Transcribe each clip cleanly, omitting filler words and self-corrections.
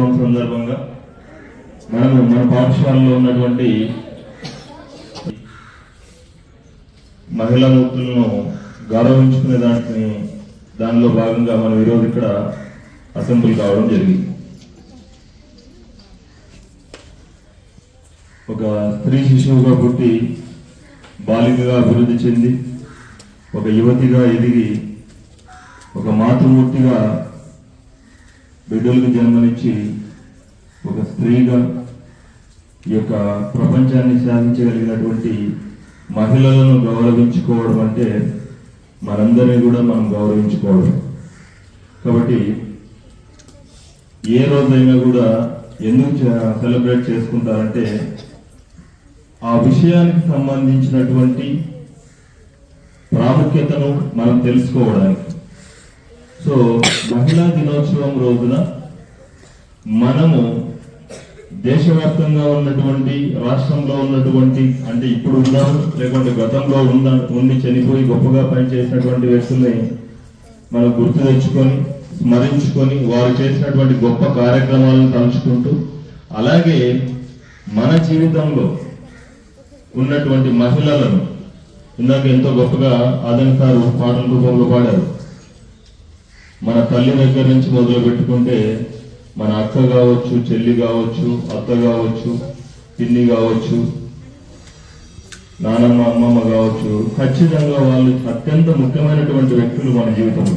దినోత్సవం సందర్భంగా మన పాఠశాలలో ఉన్నటువంటి మహిళా మూర్తులను గౌరవించుకునే దానిలో భాగంగా మనం ఈరోజు ఇక్కడ అసెంబ్లీ కావడం జరిగింది. ఒక స్త్రీ శిశువుగా పుట్టి బాలికగా అభివృద్ధి చెంది ఒక యువతిగా ఎదిగి ఒక మాతృమూర్తిగా బిడ్డలకు జన్మనిచ్చి ఒక స్త్రీగా ఈ యొక్క ప్రపంచాన్ని శాసించగలిగినటువంటి మహిళలను గౌరవించుకోవడం అంటే మనందరినీ కూడా మనం గౌరవించుకోవడం. కాబట్టి ఏ రోజైనా కూడా ఎందుకు సెలబ్రేట్ చేసుకుంటారంటే ఆ విషయానికి సంబంధించినటువంటి ప్రాముఖ్యతను మనం తెలుసుకోవడానికి. సో మహిళా దినోత్సవం రోజున మనము దేశవ్యాప్తంగా ఉన్నటువంటి రాష్ట్రంలో ఉన్నటువంటి అంటే ఇప్పుడు ఉన్నాము లేకుంటే గతంలో ఉండి చనిపోయి గొప్పగా పనిచేసినటువంటి వ్యక్తుల్ని మనం గుర్తు తెచ్చుకొని స్మరించుకొని వారు చేసినటువంటి గొప్ప కార్యక్రమాలను తలుచుకుంటూ అలాగే మన జీవితంలో ఉన్నటువంటి మహిళలను ఇందాక ఎంతో గొప్పగా ఆదన్ సార్ పాటల రూపంలో పాడారు. మన తల్లి దగ్గర నుంచి మొదలు పెట్టుకుంటే మన అక్క కావచ్చు, చెల్లి కావచ్చు, అత్త కావచ్చు, పిన్ని కావచ్చు, నానమ్మ, అమ్మమ్మ కావచ్చు, ఖచ్చితంగా వాళ్ళు అత్యంత ముఖ్యమైనటువంటి వ్యక్తులు మన జీవితంలో.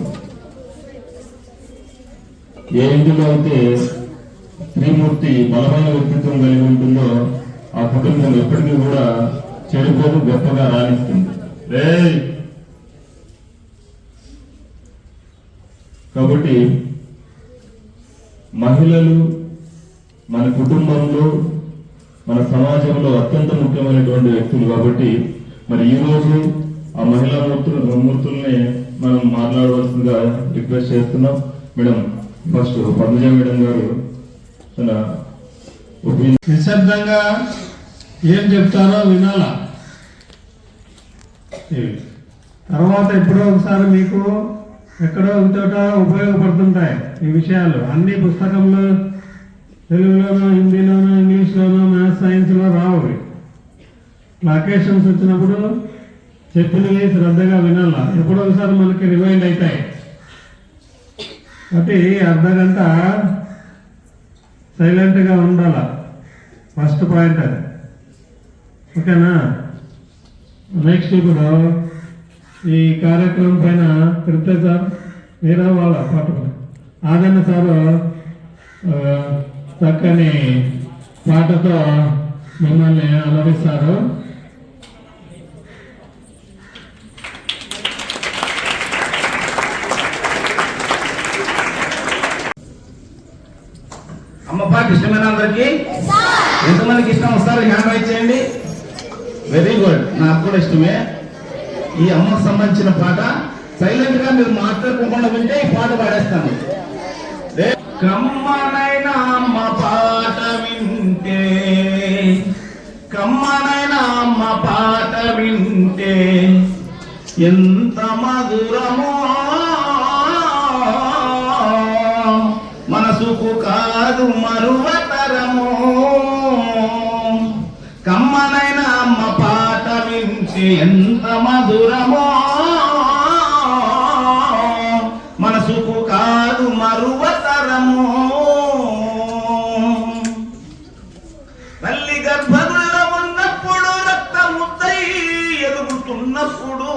ఏ ఇంటిలో అయితే స్త్రీమూర్తి బలమైన వ్యక్తిత్వం కలిగి ఉంటుందో ఆ కుటుంబం ఎప్పటికీ కూడా చెడిపోతూ గొప్పగా రాణిస్తుంది. కాబట్టి మహిళలు మన కుటుంబంలో మన సమాజంలో అత్యంత ముఖ్యమైనటువంటి వ్యక్తులు. కాబట్టి మరి ఈరోజు ఆ మహిళా మూర్తుల్ని మనం మాట్లాడవలసిందిగా రిక్వెస్ట్ చేస్తున్నాం. మేడం, ఫస్ట్ పద్మజ మేడం గారు తన నిశ్శబ్దంగా ఏం చెప్తారో వినాలా. తర్వాత ఎప్పుడో ఒకసారి మీకు ఎక్కడో ఒకచోట ఉపయోగపడుతుంటాయి ఈ విషయాలు. అన్ని పుస్తకంలో తెలుగులోనో, హిందీలోనో, ఇంగ్లీష్లోనో, మ్యాథ్స్, సైన్స్లో రావు. అకేషన్స్ వచ్చినప్పుడు చెప్పినవి శ్రద్ధగా వినాలా. ఎప్పుడో ఒకసారి మనకి రివైండ్ అవుతాయి. కాబట్టి అర్ధగంట సైలెంట్గా ఉండాల. ఫస్ట్ పాయింట్ అది. ఓకేనా? నెక్స్ట్ ఇప్పుడు ఈ కార్యక్రమం పైన కృత్య సార్ మీరా వాళ్ళ పాట ఆదన్న సారు చక్కని పాటతో మిమ్మల్ని అలరిస్తారు. అమ్మ పాట ఇష్టమైన అందరికి ఎంతమందికి ఇష్టం వస్తారు హ్యాండ్ రైజ్ చేయండి. వెరీ గుడ్, నాకు కూడా ఇష్టమే. ఈ అమ్మకు సంబంధించిన పాట సైలెంట్ గా మీరు మాట్లాడుకోకుండా వింటే ఈ పాట పాడేస్తాను. కమ్మనైనా అమ్మ పాట వింటే, కమ్మనైనా అమ్మ పాట వింటే ఎంత మధురమో, మనసుకు కాదు మరువతరమో. కమ్మనైనా అమ్మ పాట వింటే ఎంత మధురమో, మనసుకు కాదు మరువతరమో. తల్లి గర్భగుడిలో ఉన్నప్పుడు రక్తముద్దై ఎదుగుతున్నప్పుడు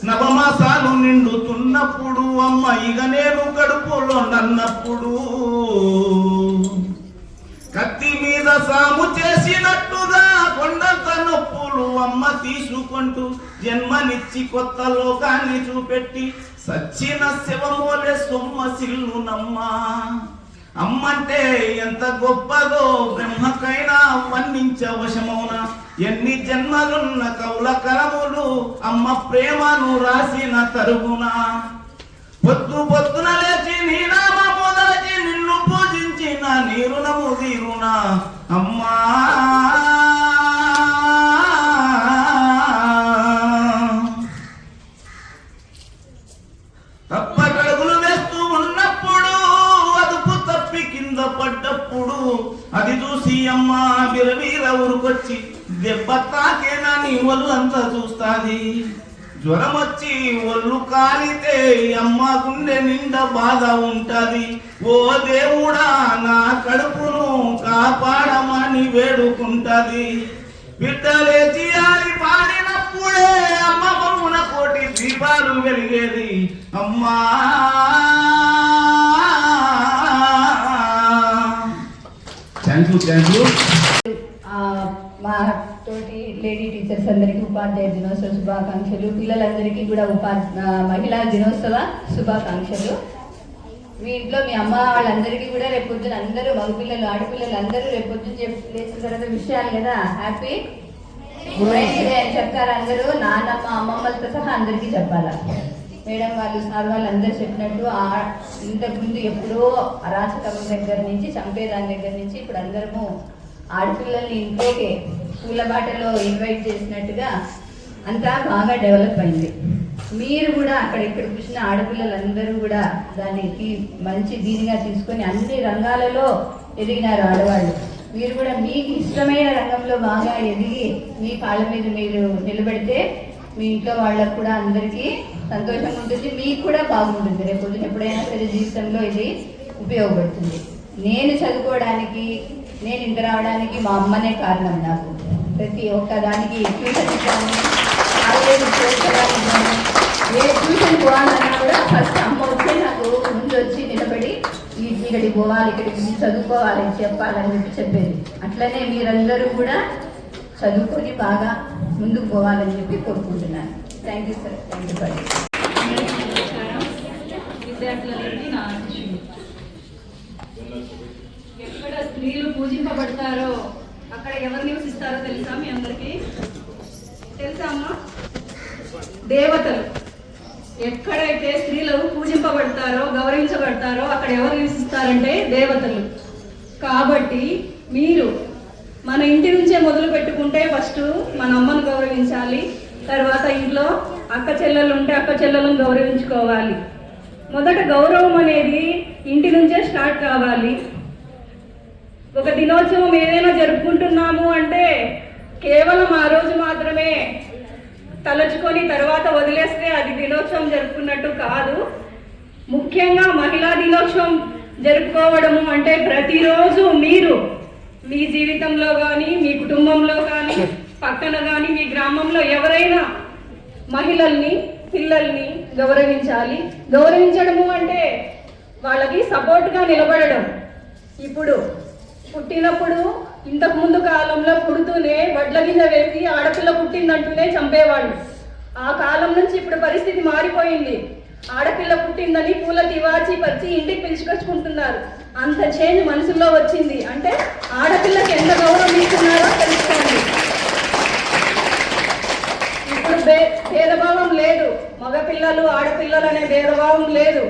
నవమాసాలు నిండుతున్నప్పుడు అమ్మ ఇక నేను కడుపులో నన్నప్పుడు కత్తి మీద సాము చేసినట్టుగా కొండంత నొప్పులు అమ్మ తీసుకుంటూ జన్మనిచ్చి కొత్త లోకాన్ని చూపెట్టి సచ్చిన శవమోలే సొమ్మసిల్లునమ్మా. అమ్మంటే ఎంత గొప్పదో బ్రహ్మకైనా వర్ణించవశమౌన. ఎన్ని జన్మలున్న కౌల కరములు అమ్మ ప్రేమను రాసిన తరుగున. పొద్దు పొద్దున లేచి నీ నామము దాచి నిన్ను పూజించిన నీరునము తీరునా అమ్మా. తప్పకడుగులు వేస్తూ ఉన్నప్పుడు అదుపు తప్పి కింద పడ్డప్పుడు చూసి అమ్మ బిరవీర ఊరుకొచ్చి దెబ్బ తాకేనా నీ ఒళ్ళు అంతా చూస్తాది. జ్వరం వచ్చి ఒళ్ళు కాలితే అమ్మ గుండె నిండా బాధ ఉంటది. ఓ దేవుడా నా కడుపును కాపాడమని వేడుకుంటది. బిడ్డలేచి ఆడి పాడినప్పుడే అమ్మ బొమ్మన కోటి దీపాలు వెలిగేది. అమ్మా థ్యాంక్ యూ. మా తోటి లేడీ టీచర్స్ అందరికీ ఉపాధ్యాయ దినోత్సవ శుభాకాంక్షలు. పిల్లలందరికీ కూడా మహిళా దినోత్సవ శుభాకాంక్షలు. మీ ఇంట్లో మీ అమ్మ వాళ్ళందరికీ కూడా రేపొద్దున అందరూ మగపిల్లలు ఆడపిల్లలు అందరూ రేపొద్దున లేచిన తర్వాత విషయాలు కదా హ్యాపీ అని చెప్తారు. అందరూ నాన్నమ్మ అమ్మమ్మలతో సహా అందరికీ చెప్పాలా. మేడం వాళ్ళు సార్ వాళ్ళు అందరూ చెప్పినట్టు ఇంతకుముందు ఎప్పుడో అరాచకం దగ్గర నుంచి చంపేదాని దగ్గర నుంచి ఇప్పుడు అందరము ఆడపిల్లల్ని ఇంట్లోకి పూల బాటలో ఇన్వైట్ చేసినట్టుగా అంతా బాగా డెవలప్ అయింది. మీరు కూడా అక్కడ ఇక్కడ చూసిన ఆడపిల్లలందరూ కూడా దానికి మంచి దీనిగా తీసుకొని అన్ని రంగాలలో ఎదిగినారు ఆడవాళ్ళు. మీరు కూడా మీకు ఇష్టమైన రంగంలో బాగా ఎదిగి మీ కాళ్ళ మీద మీరు నిలబెడితే మీ ఇంట్లో వాళ్ళకు కూడా అందరికీ సంతోషంగా ఉంటుంది, మీకు కూడా బాగుంటుంది. రేపు పొద్దున ఎప్పుడైనా సరే జీవితంలో ఇది ఉపయోగపడుతుంది. నేను చదువుకోవడానికి నేను ఇంత రావడానికి మా అమ్మనే కారణం. నాకు ప్రతి ఒక్క దానికి ట్యూషన్ కానీ ఏ ట్యూషన్ పోవాలన్నా కూడా ఫస్ట్ అమ్మ వచ్చి నాకు ముందు వచ్చి నిలబడి ఇక్కడికి పోవాలి ఇక్కడికి చదువుకోవాలి చెప్పాలని చెప్పేది. అట్లనే మీరందరూ కూడా చదువుకొని బాగా ముందుకు పోవాలని చెప్పి కోరుకుంటున్నాను. Thank you sir. Thank you for విద్యార్థులకి నా ఆశీస్సులు. ఎక్కడ స్త్రీలు పూజింపబడతారో అక్కడ ఎవరు నివసిస్తారో తెలుసా మీ అందరికీ? తెలుసా అమ్మా? దేవతలు. ఎక్కడైతే స్త్రీలు పూజింపబడతారో గౌరవించబడతారో అక్కడ ఎవరు నివసిస్తారంటే దేవతలు. కాబట్టి మీరు మన ఇంటి నుంచే మొదలు పెట్టుకుంటే ఫస్ట్ మన అమ్మను గౌరవించాలి. తర్వాత ఇంట్లో అక్క చెల్లెలు ఉంటే అక్క చెల్లెలను గౌరవించుకోవాలి. మొదట గౌరవం అనేది ఇంటి నుంచే స్టార్ట్ కావాలి. ఒక దినోత్సవం ఏదైనా జరుపుకుంటున్నాము అంటే కేవలం ఆ రోజు మాత్రమే తలచుకొని తర్వాత వదిలేస్తే అది దినోత్సవం జరుపుకున్నట్టు కాదు. ముఖ్యంగా మహిళా దినోత్సవం జరుపుకోవడము అంటే ప్రతిరోజు మీరు మీ జీవితంలో కానీ మీ కుటుంబంలో కానీ పక్కన కానీ మీ గ్రామంలో ఎవరైనా మహిళల్ని పిల్లల్ని గౌరవించాలి. గౌరవించడము అంటే వాళ్ళకి సపోర్ట్గా నిలబడడం. ఇప్పుడు పుట్టినప్పుడు ఇంతకుముందు కాలంలో పుడుతూనే వడ్ల గింజ వేసి ఆడపిల్ల పుట్టిందంటూనే చంపేవాళ్ళు. ఆ కాలం నుంచి ఇప్పుడు పరిస్థితి మారిపోయింది. ఆడపిల్ల పుట్టిందని పూల తివాచి పరిచి ఇంటికి పిలుచుకొచ్చుకుంటున్నారు. అంత చేంజ్ మనసులో వచ్చింది. అంటే ఆడపిల్లకి ఎంత గౌరవం ఇస్తున్నారో తెలుసుకోండి. ఇప్పుడు భేదభావం లేదు. మగపిల్లలు ఆడపిల్లలు అనే భేదభావం లేదు.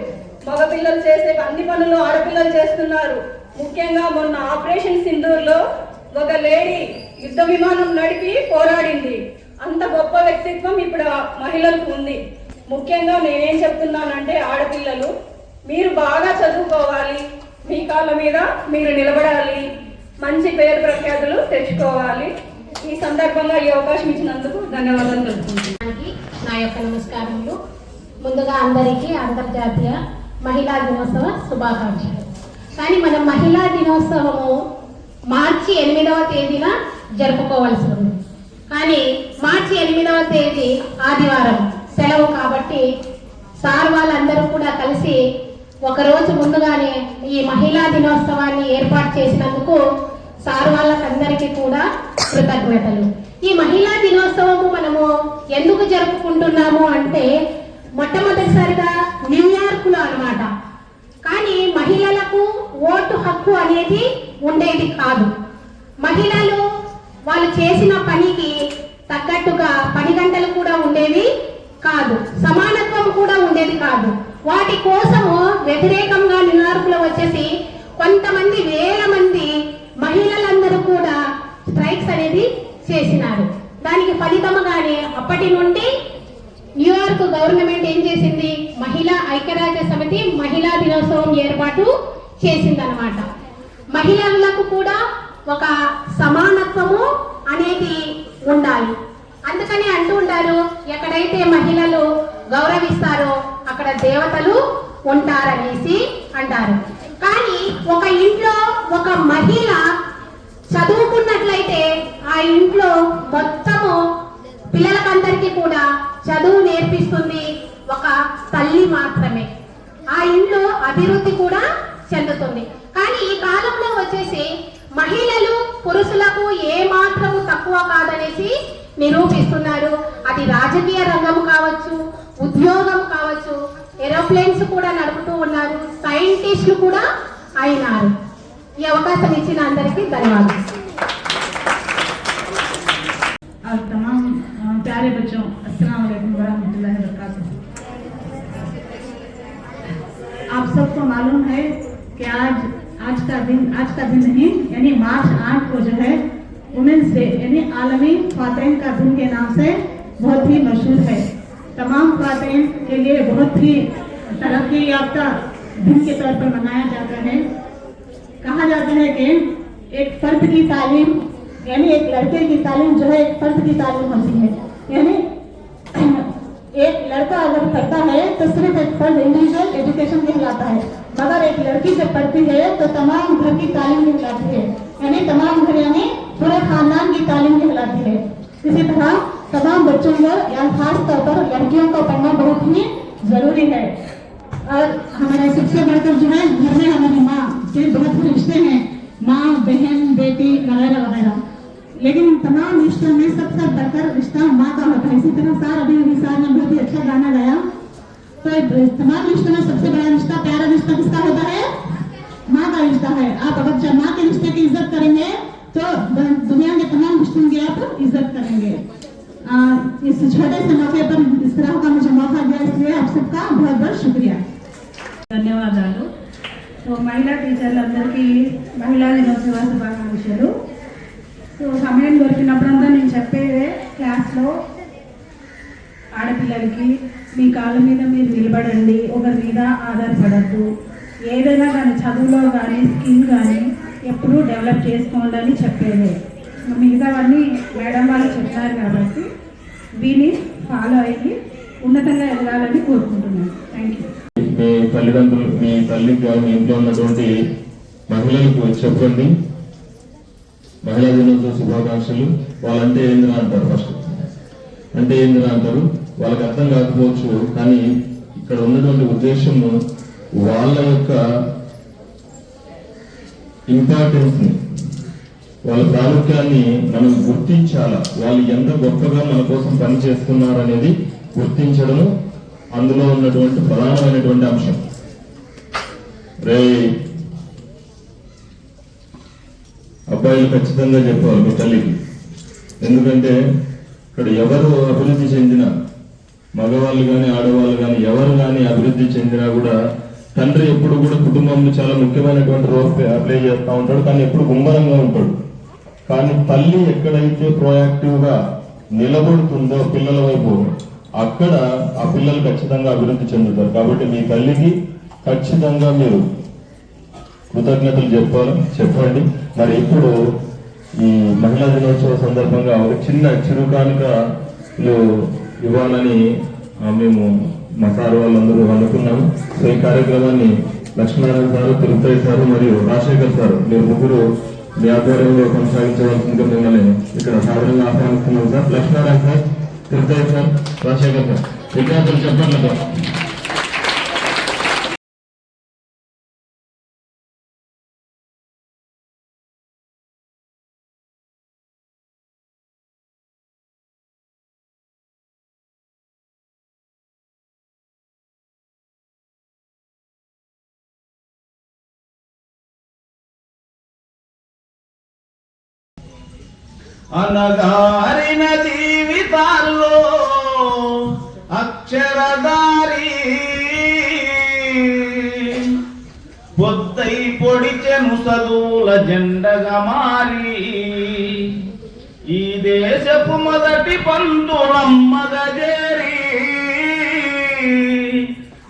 మగపిల్లలు చేసే అన్ని పనులు ఆడపిల్లలు చేస్తున్నారు. ముఖ్యంగా మొన్న ఆపరేషన్ సింధూర్లో ఒక లేడీ యుద్ధ విమానం నడిపి పోరాడింది. అంత గొప్ప వ్యక్తిత్వం ఇప్పుడు మహిళలకు ఉంది. ముఖ్యంగా నేనేం చెప్తున్నానంటే ఆడపిల్లలు మీరు బాగా చదువుకోవాలి, మీ కాళ్ళ మీద మీరు నిలబడాలి, మంచి పేరు ప్రఖ్యాతులు తెచ్చుకోవాలి. ఈ సందర్భంగా ఈ అవకాశం ఇచ్చినందుకు ధన్యవాదాలు తెలుపుతున్నాను. నా యొక్క నమస్కారములు. ముందుగా అందరికీ అంతర్జాతీయ మహిళా దినోత్సవ శుభాకాంక్షలు. కానీ మనం మహిళా దినోత్సవము మార్చి 8వ తేదీన జరుపుకోవాల్సి ఉంది. కానీ మార్చి 8వ తేదీ ఆదివారం సెలవు కాబట్టి సార్ వాళ్ళందరూ కూడా కలిసి ఒకరోజు ముందుగానే ఈ మహిళా దినోత్సవాన్ని ఏర్పాటు చేసినందుకు సార్ వాళ్ళకందరికీ కూడా కృతజ్ఞతలు. ఈ మహిళా దినోత్సవము మనము ఎందుకు జరుపుకుంటున్నాము అంటే మొట్టమొదటిసారిగా న్యూయార్క్లో అన్నమాట. కానీ మహిళలకు ఓటు హక్కు అనేది ఉండేది కాదు. మహిళలు వాళ్ళు చేసిన పనికి తగ్గట్టుగా 10 గంటలు కూడా ఉండేవి కాదు. సమానత్వం కూడా ఉండేది కాదు. వాటి కోసము వ్యతిరేకంగా న్యూయార్క్లో వచ్చేసి కొంతమంది వేల మంది మహిళలందరూ కూడా స్ట్రైక్స్ అనేది చేసినారు. దానికి ఫలితముగానే అప్పటి నుండి న్యూయార్క్ గవర్నమెంట్ ఏం చేసింది, మహిళా ఐక్యరాజ్య సమితి మహిళా దినోత్సవం ఏర్పాటు చేసిందనమాట. మహిళలకు కూడా ఒక సమానత్వము అనేది ఉండాలి. అందుకని అంటూ ఉంటారు, ఎక్కడైతే మహిళలు గౌరవిస్తారో అక్కడ దేవతలు ఉంటారనేసి అంటారు. కానీ ఒక ఇంట్లో ఒక మహిళ చదువుకున్నట్లయితే ఆ ఇంట్లో మొత్తము పిల్లలకందరికీ కూడా చదువు నేర్పిస్తుంది ఒక తల్లి మాత్రమే. ఆ ఇంట్లో అభివృద్ధి కూడా చెందుతుంది. కానీ ఈ కాలంలో వచ్చేసి మహిళలు పురుషులకు ఏ మాత్రము తక్కువ కాదనేసి నిరూపిస్తున్నారు. అది రాజకీయ రంగం కావచ్చు, ఉద్యోగం కావచ్చు, ఏరోప్లేన్స్ కూడా నడుపుతూ ఉన్నారు, సైంటిస్టులు కూడా అయినారు. ఈ అవకాశం ఇచ్చిన అందరికీ ధన్యవాదాలు. और तमाम प्यारे बच्चों, अस्सलाम वालेकुम वरहमतुल्लाहि वबरकातुहू। आप सबको मालूम है कि आज का दिन नहीं, यानी मार्च 8 को जो है वुमेन्स डे यानी आलमी ख्वातीन का दिन के नाम से बहुत ही मशहूर है। तमाम ख्वातीन के लिए बहुत ही तरक्की याफ्ता दिन के तौर पर मनाया जाता है। कहा जाता है कि एक फर्द की तालीम यानी एक लड़के की तालीम जो है एक फर्द की तालीम होती है। यानी एक लड़का अगर पढ़ता है तो सिर्फ एक फर्द इंडिविजुअल एजुकेशन कहलाता है, मगर एक लड़की जब पढ़ती है तो तमाम घर की तालीम कहलाती है। यानी तमाम घर यानी पूरे खानदान की तालीम कहलाती है। इसी तरह तमाम बच्चों को या खास तौर पर लड़कियों को पढ़ना बहुत ही जरूरी है। और हमारे सबसे बढ़कर जो है घर में हमारी माँ के बहुत से रिश्ते हैं, माँ, बहन, बेटी वगैरह वगैरह, लेकिन तमाम रिश्तों में सबसे बढ़कर रिश्ता माँ का होता है। इसी तरह अभी सार ने बहुत ही अच्छा गाना गाया। तो तमाम रिश्तों में सबसे बड़ा रिश्ता, प्यारा रिश्ता किसका होता है? माँ का रिश्ता है। आप अगर जब माँ के रिश्ते की इज्जत करेंगे तो दुनिया के तमाम रिश्तों की आप इज्जत करेंगे। इस छोटे से मौके पर इस तरह का मुझे मौका दिया, इसलिए आप सबका बहुत बहुत शुक्रिया, ధన్యవాదాలు. సో మహిళా టీచర్లందరికీ మహిళా దినోత్సవ శుభాకాంక్షలు. సో సమయం దొరికినప్పుడంతా నేను చెప్పేదే క్లాస్లో ఆడపిల్లలకి మీ కాళ్ళ మీద మీరు నిలబడండి, ఒకరి మీద ఆధారపడద్దు, ఏదైనా కానీ చదువులో కానీ స్కిల్ కానీ ఎప్పుడూ డెవలప్ చేసుకోండి అని చెప్పేదే. మిగతావన్నీ మేడం వాళ్ళు చెప్తారు కాబట్టి వీని ఫాలో అయ్యి ఉన్నతంగా ఎదగాలని కోరుకుంటున్నాను. Thank you. మీ తల్లిదండ్రులు, మీ తల్లికి కానీ మీ ఇంట్లో ఉన్నటువంటి మహిళలకు చెప్పండి మహిళా దినోత్సవ శుభాకాంక్షలు. వాళ్ళంటే ఏందిరా అంటారు, ఫస్ట్ అంటే ఏందిరా అంటారు, వాళ్ళకి అర్థం కాకపోవచ్చు. కానీ ఇక్కడ ఉన్నటువంటి ఉద్దేశము వాళ్ళ యొక్క ఇంపార్టెన్స్ ని, వాళ్ళ ప్రాముఖ్యాన్ని మనం గుర్తించాలా. వాళ్ళు ఎంత గొప్పగా మన కోసం పని చేస్తున్నారు అనేది గుర్తించడము అందులో ఉన్నటువంటి ప్రధానమైనటువంటి అంశం. అబ్బాయిలు ఖచ్చితంగా చెప్పాలి మీ తల్లికి, ఎందుకంటే ఇక్కడ ఎవరు అభివృద్ధి చెందిన మగవాళ్ళు కానీ ఆడవాళ్ళు కానీ ఎవరు కానీ అభివృద్ధి చెందినా కూడా తండ్రి ఎప్పుడు కూడా కుటుంబంలో చాలా ముఖ్యమైనటువంటి రోల్ ప్లే చేస్తూ ఉంటాడు, కానీ ఎప్పుడు గుమ్మరంగా ఉంటాడు. కానీ తల్లి ఎక్కడైతే ప్రోయాక్టివ్ గా నిలబడుతుందో పిల్లల వైపు, అక్కడ ఆ పిల్లలు ఖచ్చితంగా అభివృద్ధి చెందుతారు. కాబట్టి మీ తల్లికి ఖచ్చితంగా మీరు కృతజ్ఞతలు చెప్పండి. మరి ఇప్పుడు ఈ మహిళా దినోత్సవ సందర్భంగా ఒక చిన్న చిరుకానుకలు ఇవ్వాలని మేము మా సార్ వాళ్ళందరూ అనుకున్నాము. సో ఈ కార్యక్రమాన్ని లక్ష్మీనారాయణ సారు, తిరుపతి సారు మరియు రాజశేఖర్ సారు మీరు ముగ్గురు మీ ఆధ్వర్యంలో కొనసాగించవలసిందిగా మిమ్మల్ని ఇక్కడ సాధారణంగా ఆహ్వానిస్తున్నాం sir. Lakshminarayana sir, Tirupati sir, Rajasekhar sir, విద్యార్థులు చెప్పండి. అనగారిన జీవితాల్లో అక్షరదారి పొద్దై పొడిచెను చదువుల జెండగా మారి ఈ దేశపు మొదటి పంతులమ్మగా చేరి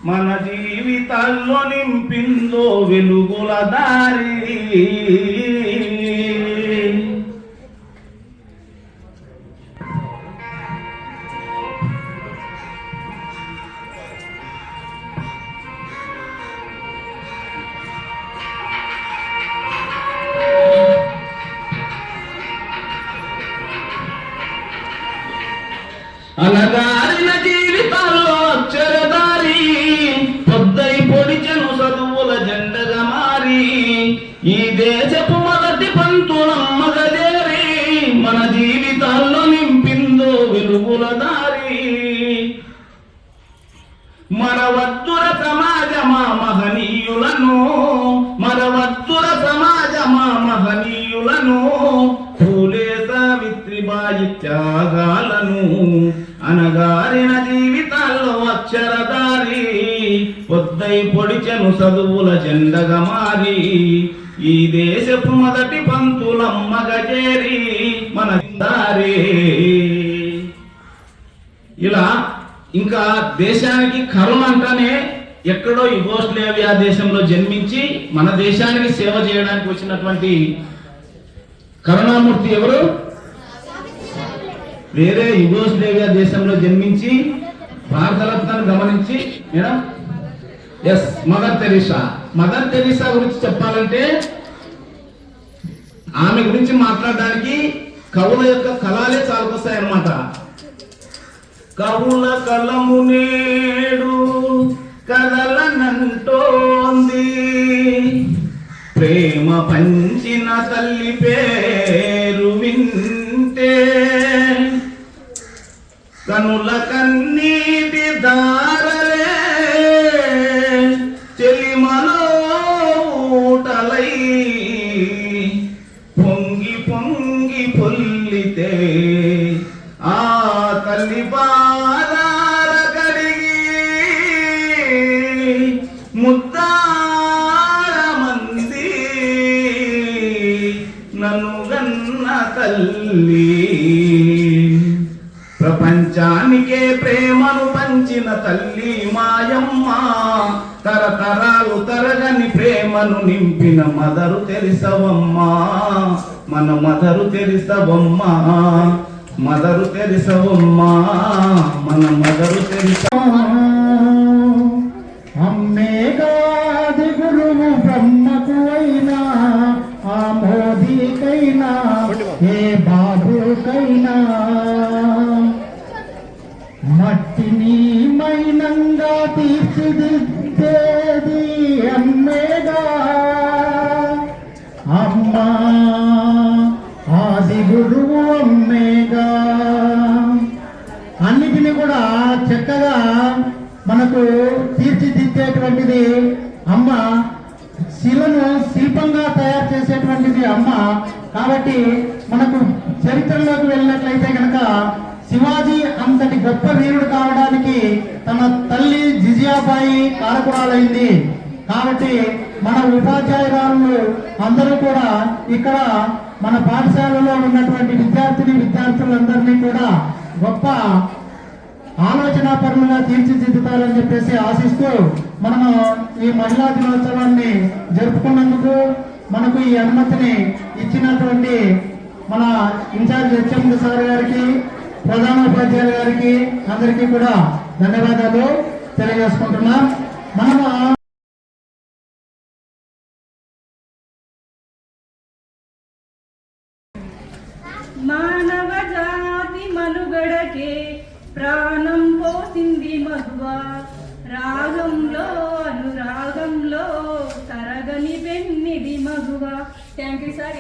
మన జీవితాల్లో నింపిందో వెలుగుల దారి. మరవద్దుల సమాజమా మహనీయులను పూలే సావిత్రిబాయి త్యాగాలను అనగారిన జీవితాల్లో అక్షరదారి పొద్దై పొడిచెను చదువుల జెండగా మారి ఈ దేశపు మొదటి పంతులమ్మగా చేరి మన దారి. ఇలా ఇంకా దేశానికి కరుణ అంటానే ఎక్కడో యుగోస్లేవియా దేశంలో జన్మించి మన దేశానికి సేవ చేయడానికి వచ్చినటువంటి కరుణామూర్తి ఎవరు? వేరే యుగోస్లేవియా దేశంలో జన్మించి భారతరత్నాన్ని గమనించి మేడం ఎస్ మదర్ తెరీసా. మదర్ తెరీసా గురించి చెప్పాలంటే ఆమె గురించి మాట్లాడడానికి కవుల యొక్క కళలే చాలుకొస్తాయి అన్నమాట. కవుల కలము నేడు కదలనంటోంది, ప్రేమ పంచిన తల్లి పేరు వింటే కనుల కన్నీటి దారలే చెలిమలో ఊటలై పొంగి పొంగి పొల్లితే ఆ తల్లి పాదాల కడిగి ముద్దారమంది నన్ను గన్న తల్లి. ప్రపంచానికే ప్రేమను పంచిన తల్లి మాయమ్మ, తరతరాలు తరగని ప్రేమను నింపిన మదరు తెరిసవమ్మ, మన మదరు తెరిసవమ్మ, మదరు తెరిసవమ్మ, మన మదరు తెరిసవమ్మ. అమ్మేగాది గురువు బ్రహ్మకు అయినా ఆ మోదీకైనా ఏ బాబుకైనా మట్టిని మైనంగా తీర్చిదిద్దేది అమ్మేగా. అమ్మా ఆది గురువు అమ్మేగా. అన్నిటిని కూడా చక్కగా మనకు తీర్చిదిద్దేటువంటిది అమ్మ, శిలను శిల్పంగా తయారు చేసేటువంటిది అమ్మ. కాబట్టి మనకు చరిత్రలోకి వెళ్ళినట్లయితే కనుక శివాజీ అంతటి గొప్ప వీరుడు కావడానికి తన తల్లి జిజియాబాయి కారకురాలైంది. కాబట్టి మన ఉపాధ్యాయురాలు అందరూ కూడా ఇక్కడ మన పాఠశాలలో ఉన్నటువంటి విద్యార్థులందరినీ కూడా గొప్ప ఆలోచనా పరులుగా తీర్చిదిద్దుతారని చెప్పేసి ఆశిస్తూ మనము ఈ మహిళా దినోత్సవాన్ని జరుపుకున్నందుకు మనకు ఈ అనుమతిని ఇచ్చినటువంటి మన ఇన్ఛార్జ్ హెచ్ఎం సార్ గారికి, ప్రధానోపాధ్యాయులు గారికి అందరికీ కూడా ధన్యవాదాలు తెలియజేసుకుంటున్నాం. మనము మానవ జాతి మనుగడకే ప్రాణం పోసింది మగువా, రాగంలో అనురాగంలో తరగని వెన్నిది మగువా. Thank you sir.